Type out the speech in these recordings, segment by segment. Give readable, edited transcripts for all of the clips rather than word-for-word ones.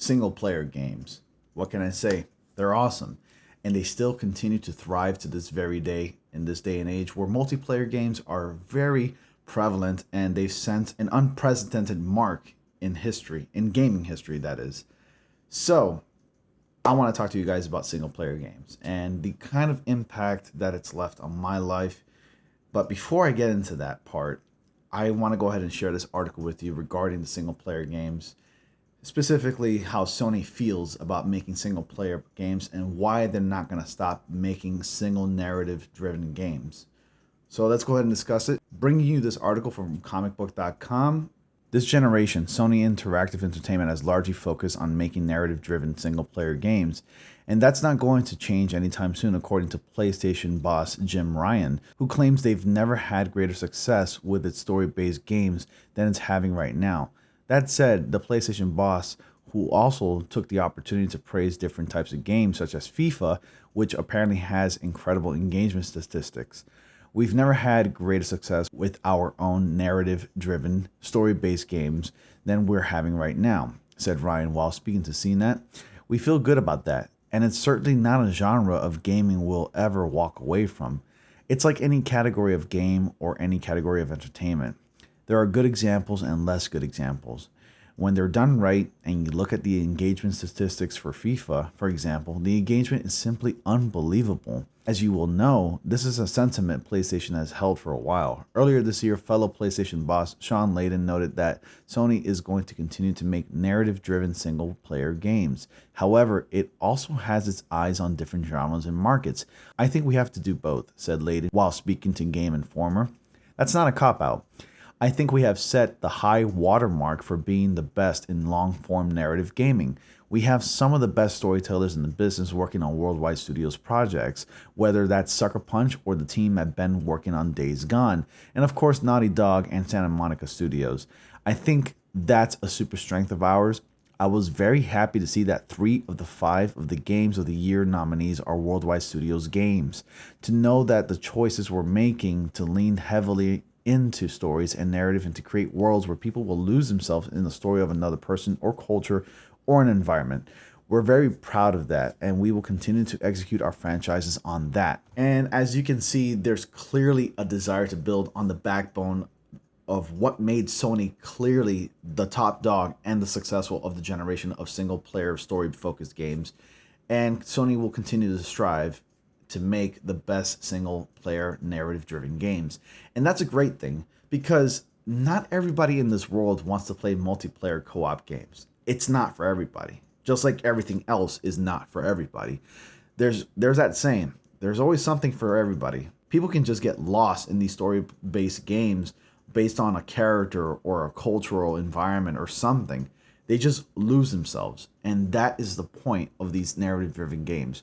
single player games. What can I say? They're awesome. And they still continue to thrive to this very day, in this day and age where multiplayer games are very prevalent, and they've sent an unprecedented mark in history, in gaming history, that is. So, I want to talk to you guys about single player games and the kind of impact that it's left on my life. But before I get into that part, I want to go ahead and share this article with you regarding the single player games, specifically how Sony feels about making single player games and why they're not going to stop making single narrative driven games. So let's go ahead and discuss it. Bringing you this article from comicbook.com. This generation, Sony Interactive Entertainment has largely focused on making narrative-driven single-player games, and that's not going to change anytime soon, according to PlayStation boss Jim Ryan, who claims they've never had greater success with its story-based games than it's having right now. That said, the PlayStation boss, who also took the opportunity to praise different types of games, such as FIFA, which apparently has incredible engagement statistics. We've never had greater success with our own narrative-driven, story-based games than we're having right now, said Ryan while speaking to CNET. We feel good about that, and it's certainly not a genre of gaming we'll ever walk away from. It's like any category of game or any category of entertainment. There are good examples and less good examples. When they're done right, and you look at the engagement statistics for FIFA, for example, the engagement is simply unbelievable. As you will know, this is a sentiment PlayStation has held for a while. Earlier this year, fellow PlayStation boss Sean Layden noted that Sony is going to continue to make narrative-driven single-player games. However, it also has its eyes on different genres and markets. I think we have to do both, said Layden while speaking to Game Informer. That's not a cop-out. I think we have set the high watermark for being the best in long-form narrative gaming. We have some of the best storytellers in the business working on Worldwide Studios projects, whether that's Sucker Punch or the team at Ben working on Days Gone, and of course Naughty Dog and Santa Monica Studios. I think that's a super strength of ours. I was very happy to see that 3 of the 5 of the Games of the Year nominees are Worldwide Studios games. To know that the choices we're making to lean heavily into stories and narrative and to create worlds where people will lose themselves in the story of another person or culture or an environment. We're very proud of that, and we will continue to execute our franchises on that. And as you can see, there's clearly a desire to build on the backbone of what made Sony clearly the top dog and the successful of the generation of single-player story-focused games. And Sony will continue to strive to make the best single-player narrative-driven games. And that's a great thing, because not everybody in this world wants to play multiplayer co-op games. It's not for everybody. Just like everything else is not for everybody. There's that saying, there's always something for everybody. People can just get lost in these story-based games based on a character or a cultural environment or something. They just lose themselves. And that is the point of these narrative-driven games.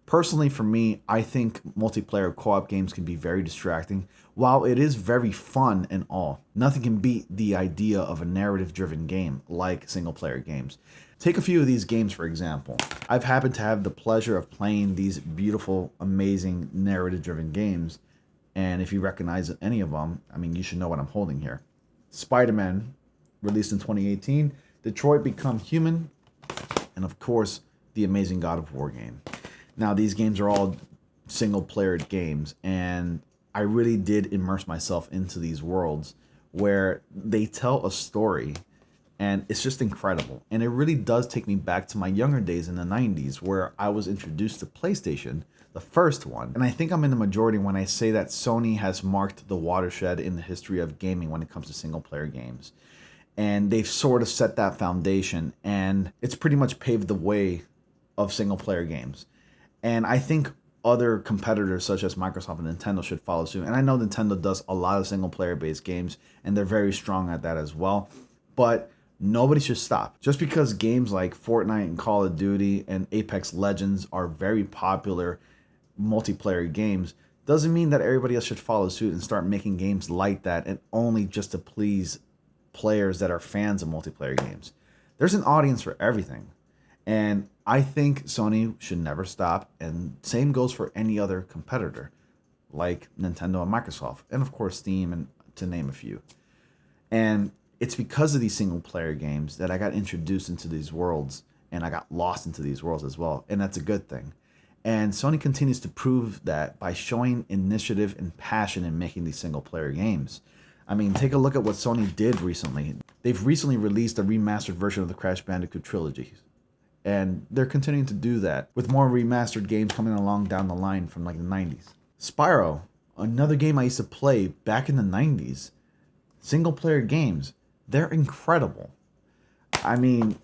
Personally, for me, I think multiplayer co-op games can be very distracting. While it is very fun and all, nothing can beat the idea of a narrative-driven game like single-player games. Take a few of these games, for example. I've happened to have the pleasure of playing these beautiful, amazing narrative-driven games. And if you recognize any of them, I mean, you should know what I'm holding here. Spider-Man, released in 2018. Detroit Become Human. And of course, the amazing God of War game. Now, these games are all single-player games, and I really did immerse myself into these worlds where they tell a story, and it's just incredible. And it really does take me back to my younger days in the 90s, where I was introduced to PlayStation, the first one. And I think I'm in the majority when I say that Sony has marked the watershed in the history of gaming when it comes to single-player games. And they've sort of set that foundation, and it's pretty much paved the way of single-player games. And I think other competitors such as Microsoft and Nintendo should follow suit. And I know Nintendo does a lot of single-player based games, and they're very strong at that as well. But nobody should stop. Just because games like Fortnite and Call of Duty and Apex Legends are very popular multiplayer games doesn't mean that everybody else should follow suit and start making games like that and only just to please players that are fans of multiplayer games. There's an audience for everything. And I think Sony should never stop, and same goes for any other competitor like Nintendo and Microsoft, and of course Steam, and to name a few. And it's because of these single player games that I got introduced into these worlds, and I got lost into these worlds as well. And that's a good thing. And Sony continues to prove that by showing initiative and passion in making these single player games. I mean, take a look at what Sony did recently. They've recently released a remastered version of the Crash Bandicoot trilogy. And they're continuing to do that with more remastered games coming along down the line from like the 90s. Spyro, another game I used to play back in the 90s. Single player games, they're incredible. I mean,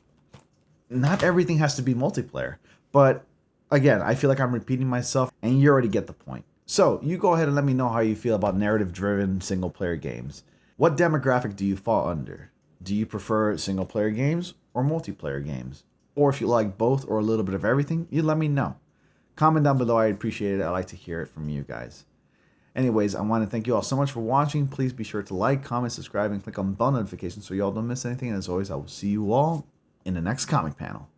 not everything has to be multiplayer, but again, I feel like I'm repeating myself, and you already get the point. So you go ahead and let me know how you feel about narrative-driven single-player games. What demographic do you fall under? Do you prefer single-player games or multiplayer games? Or if you like both or a little bit of everything, you let me know. Comment down below, I'd appreciate it. I like to hear it from you guys. Anyways, I want to thank you all so much for watching. Please be sure to like, comment, subscribe, and click on bell notifications so you all don't miss anything. And as always, I will see you all in the next comic panel.